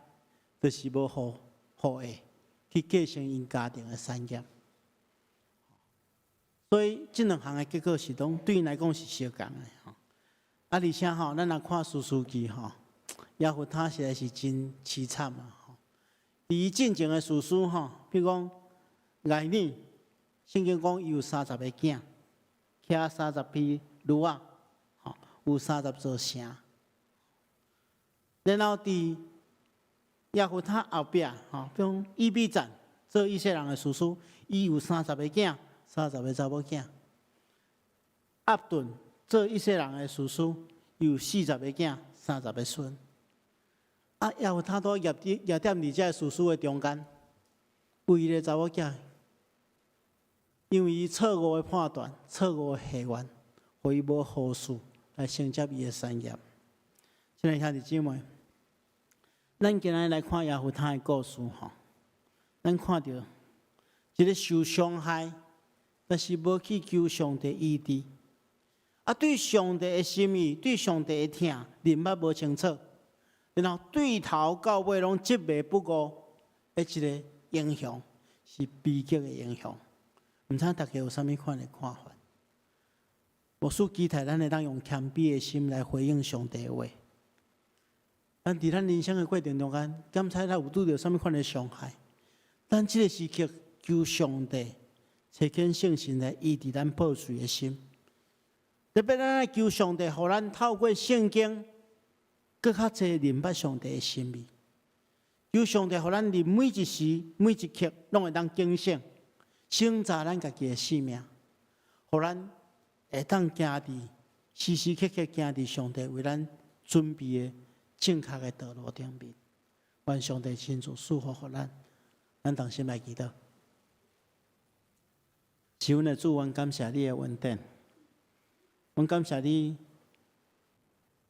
S1: 就是无互下去继承因家庭的产业。所以这两项的结果是拢对因来讲是相共的。而且咱若看士师记耶和华实在是真凄惨啊！伊进前的士师比如讲内女，圣经讲伊有30个囝，骑30匹驴仔，有30座城。然后伫耶和华后壁，比如以比赞做以色列人的士师，伊有30个囝，30个查某囝。押顿做以色列人的士师，伊有40个囝，30个孙。耶和华都业点伫这士师的中间，为了查某囝。因为伊错误的判断、错误的下愿，互伊无好事来承接伊的产业。亲爱兄弟姊妹，咱今日来看耶和华的故事咱看到一个受伤害，但是无去求上帝医治，对上帝的心意、对上帝的疼认捌无清楚，然后对头到尾拢执迷不悟的一个影响，是悲剧的影响。唔知大家有啥物款的看法？无数期待咱会当用谦卑的心来回应上帝的话。咱伫咱人生的过程中间，检查咱有拄着啥物款的伤害，咱这个时刻求上帝找见圣神来医治咱破碎的心。特别咱来求上帝，互咱透过圣经，更较侪认捌上帝的心意。求上帝，互咱伫每一时每一刻，拢会当警醒。省察咱家己的性命，互咱会当行伫时时刻刻行伫上帝为咱准备的正确的道路顶面。愿上帝亲自赐福予咱，咱同心来祈祷。是阮的主，阮感谢你的恩典，阮感谢你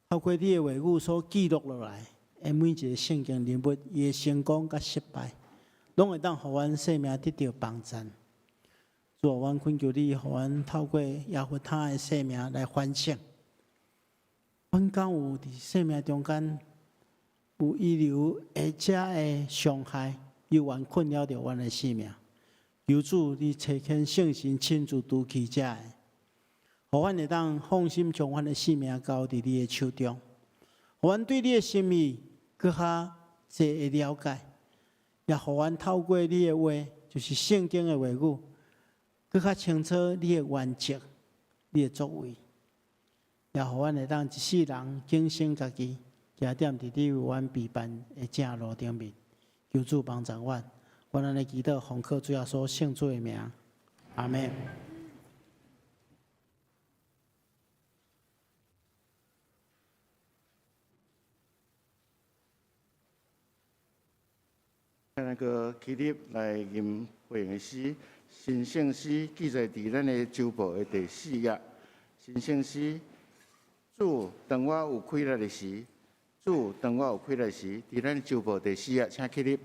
S1: 透过你的话语所记录落来的每一个圣经人物，伊的成功甲失败，拢会当互阮生命得到帮赞。主啊，阮恳求你，互阮透过亚伯他的生命来反省。阮敢有伫生命中间有遗留下遮的伤害，犹原困扰着阮的生命。求主，你差遣圣神亲自除去遮的，互阮会当放心将阮的生命交伫你的手中，互阮对你的心意更较侪的了解，也互阮透过你的话，就是圣经的话语，更较清楚你的原则、你的作为，也互阮会当一世人警醒家己，行踮伫你为阮备办的正路顶面。求主帮助阮。阮安尼祈祷，奉靠主耶稣圣主的名，阿门。
S2: 那个起立来吟会的诗，新圣诗记载伫咱的周报的第4页。新圣诗，主当我有开力的时，主当我有开力的时，伫咱周报第4页，请起立。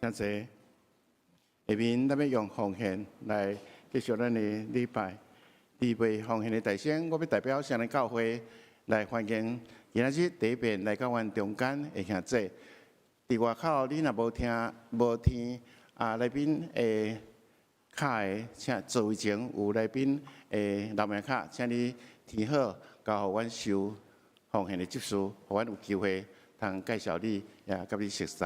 S2: 真侪，下面咱要用奉献来继续咱的礼拜。预备奉献的大先，我要代表上帝教会来欢迎今仔日第一遍来到阮中间的兄弟。伫外口你若无听来宾的卡的，请座位前有来宾的留名卡，请你填好，交互阮收奉献的执事，互阮有机会通介绍你，也甲你熟悉。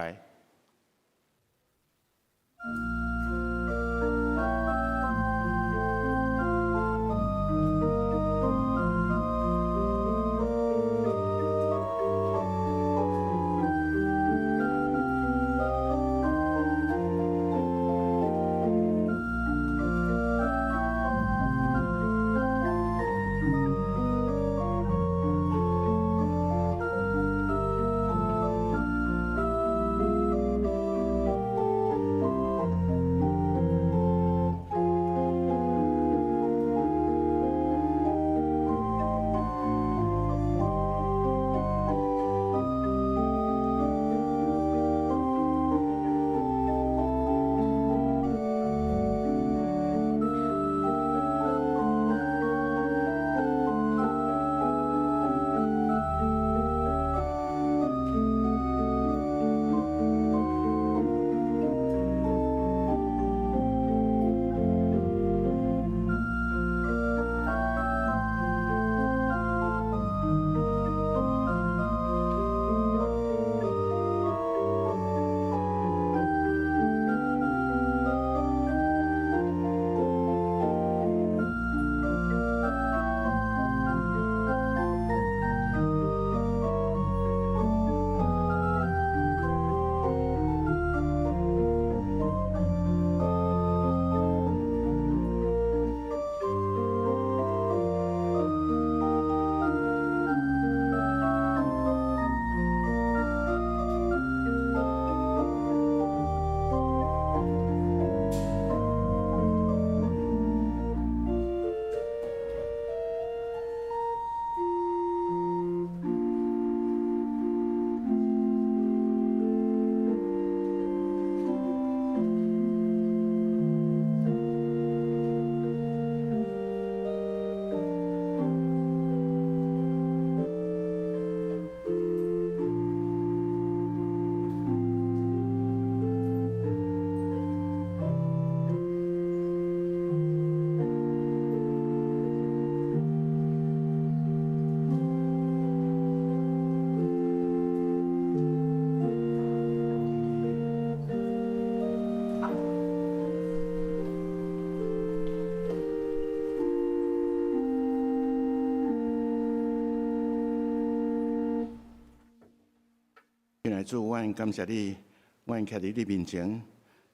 S2: 主，阮感谢你，阮徛伫你面前，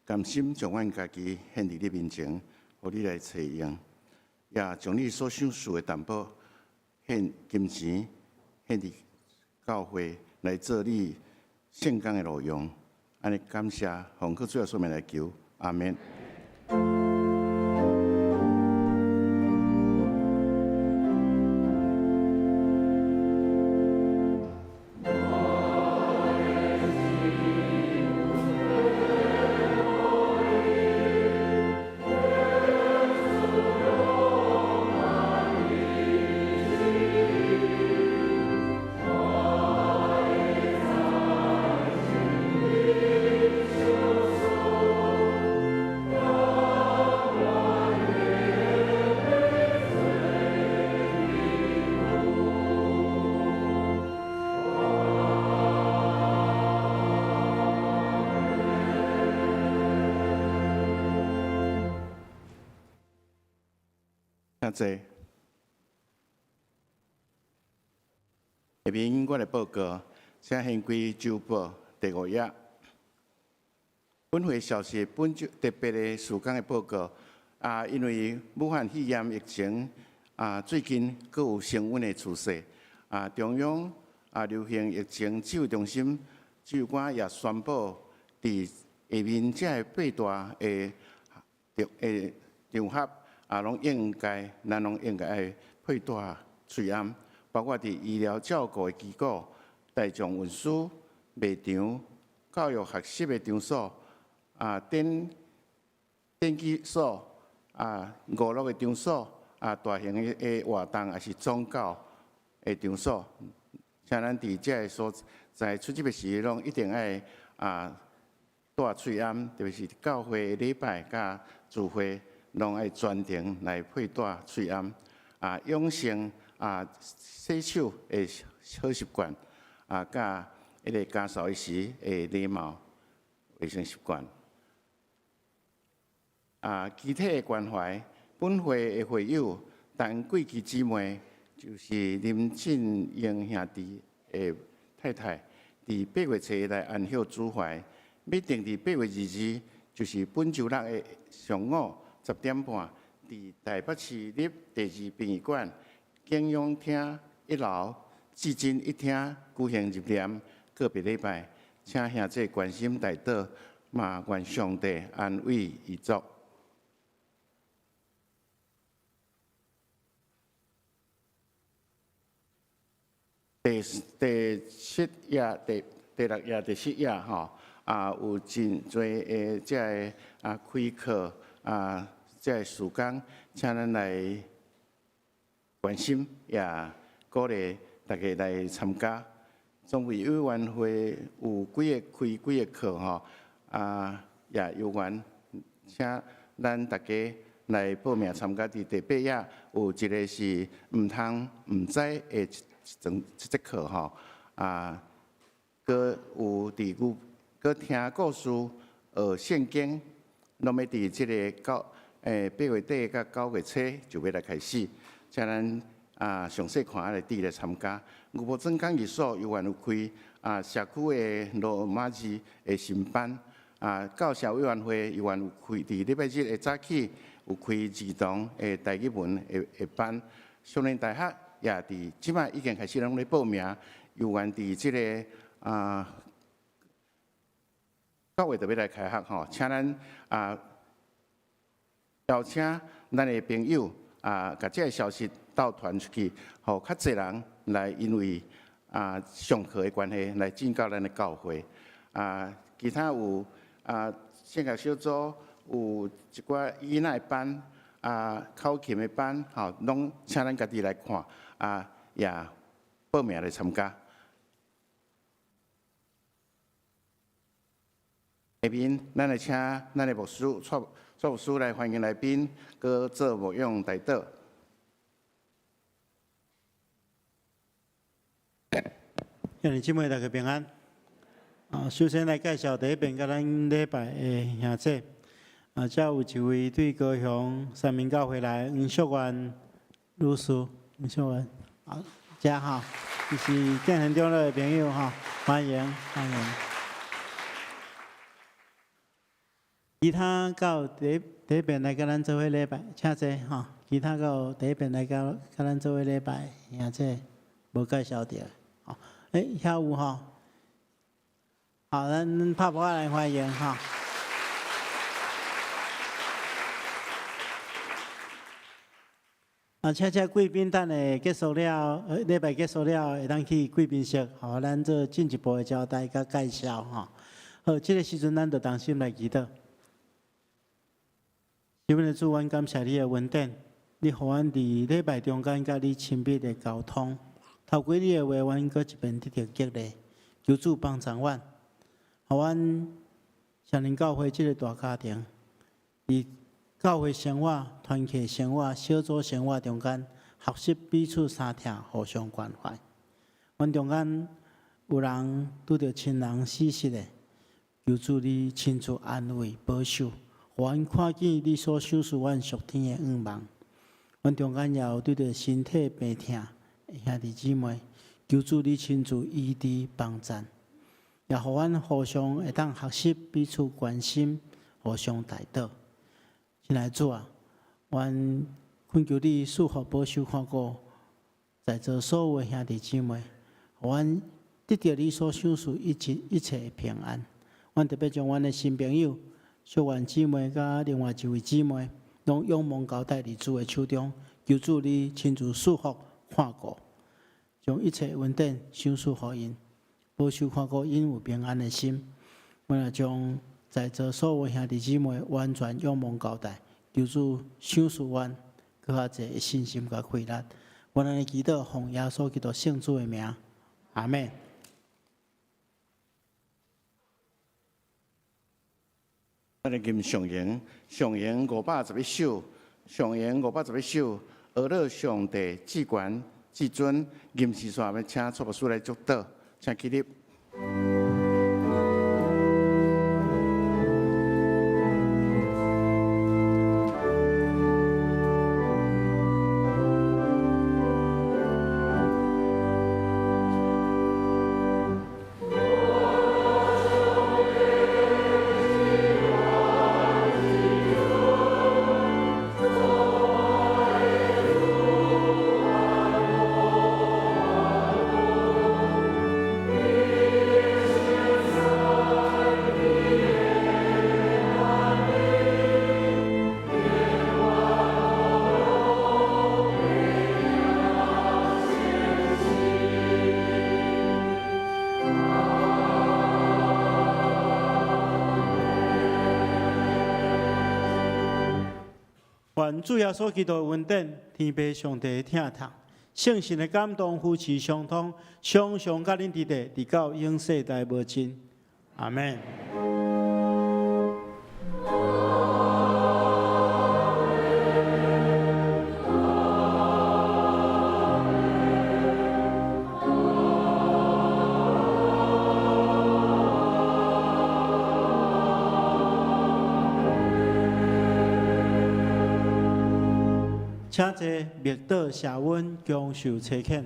S2: 甘心将阮家己献伫你面前，互你来采用，也将你所想事的淡薄献金钱，献伫教会来做你圣工的路用。安尼感谢，奉靠主耶稣名来求，阿免。真济，下面我来报告，请献归周报第5页。本会消息本周特别的事工的报告因为武汉肺炎疫情最近阁有升温的趋势中央流行疫情指挥中心指挥官也宣布，伫下面这8大场合。拢咱拢应该爱佩戴喙安，包括伫医疗照顾的机构、大众运输、卖场、教育学习的场所、电机所、娱乐的场所、大型的活动也是宗教的场所，请咱伫这个所在出入的时，拢一定爱戴喙安，特别是教会礼拜甲聚会。拢爱专程来佩戴喙安，养成洗手的好习惯，甲迄个家扫时的礼貌卫生习惯。具体的关怀，本会的会友，但贵旗姊妹就是林振英兄弟的太太，伫8月初来安享主怀，必定伫8月22日，就是本周六的上午。10点半，伫台北市立第2殡仪馆景仰厅1楼至真1厅举行入殓告别礼拜，请兄弟关心代祷，嘛愿上帝安慰遗族。第7页、第6页、第7页有真多的这个开课。这个事工，请咱来关心，也鼓励大家来参加。总委员会有几个课也有缘，请咱大家来报名参加。伫第8页有一个是唔知的这课搁有搁听故事学圣经。拢要伫即个8月底到9月初就要来开始，请咱详细看来来参加。牛埔镇港寓所有缘有开社区的罗马字的新班，教社委员会有缘有开伫礼拜日的早起有开儿童的台语文的班，少年大学也伫即摆已经开始拢咧报名，有缘伫即个9月就要来开学请咱邀请咱的朋友甲这个消息倒传出去，互较侪人来因为上课的关系来进到咱的教会。其他有圣教小组有一寡囡仔班口琴的班拢请咱家己来看也报名来参加。下面，咱来请咱的牧师蔡牧师来欢迎来宾，搁做牧养代祷。
S1: 兄弟姊妹大家平安。首先来介绍第一遍甲咱礼拜的兄弟。这有一位对高雄三民教会来黄淑元律师，黄淑元，这伊是建恒中的朋友欢迎欢迎。其他到第一遍来跟咱做伙礼拜，请坐哈。其他到第一遍来跟咱做伙礼拜，兄弟无介绍到，吼。遐有吼。好，咱拍拍来欢迎哈。请贵宾等下结束了，礼拜结束了，会当去贵宾室，互咱做进一步的交代甲介绍哈。好，这个时阵咱就同心来祈祷。因为主，阮感谢你的恩典，你互阮伫礼拜中间甲你亲密的沟通，透过你的话，阮搁一遍得到激励。求主帮助阮，互阮上灵教会这个大家庭，伫教会生活、团契生活、小组生活中间，学习彼此相听，互相关怀。阮中间有人拄着亲人死失的，求主你亲自安慰、保守。互阮看见你所赏赐阮属天的愿望，阮中间也有对着身体病痛的兄弟姊妹，求主你亲自医治帮赞，也互阮互相会当学习彼此关心，互相带导。亲爱的主啊，阮恳求你赐福保守看顾在座所有的兄弟姊妹，互阮得到你所赏赐一切的平安。阮特别将阮的新朋友。小愿姊妹甲另外一位姊妹，拢仰望交代伫主的手中，求主你亲自赐福看顾，将一切恩典赏赐互因，保守看顾因有平安的心。我也将在座所有兄弟姊妹完全仰望交代，求主赏赐阮更较侪信心甲快乐。我安尼祈祷，奉耶稣基督圣主的名，阿门。
S2: 咱来吟上言511首，上言511首，阿乐上帝至权至尊，吟诗煞要请蔡牧师来祝祷，请起立。
S1: 愿主耶稣基督的恩典，天父上帝的疼痛，圣神的感动，夫妻相通，常常甲恁伫地，直到永世代无尽。阿门。请坐，密道下温，共受切恳。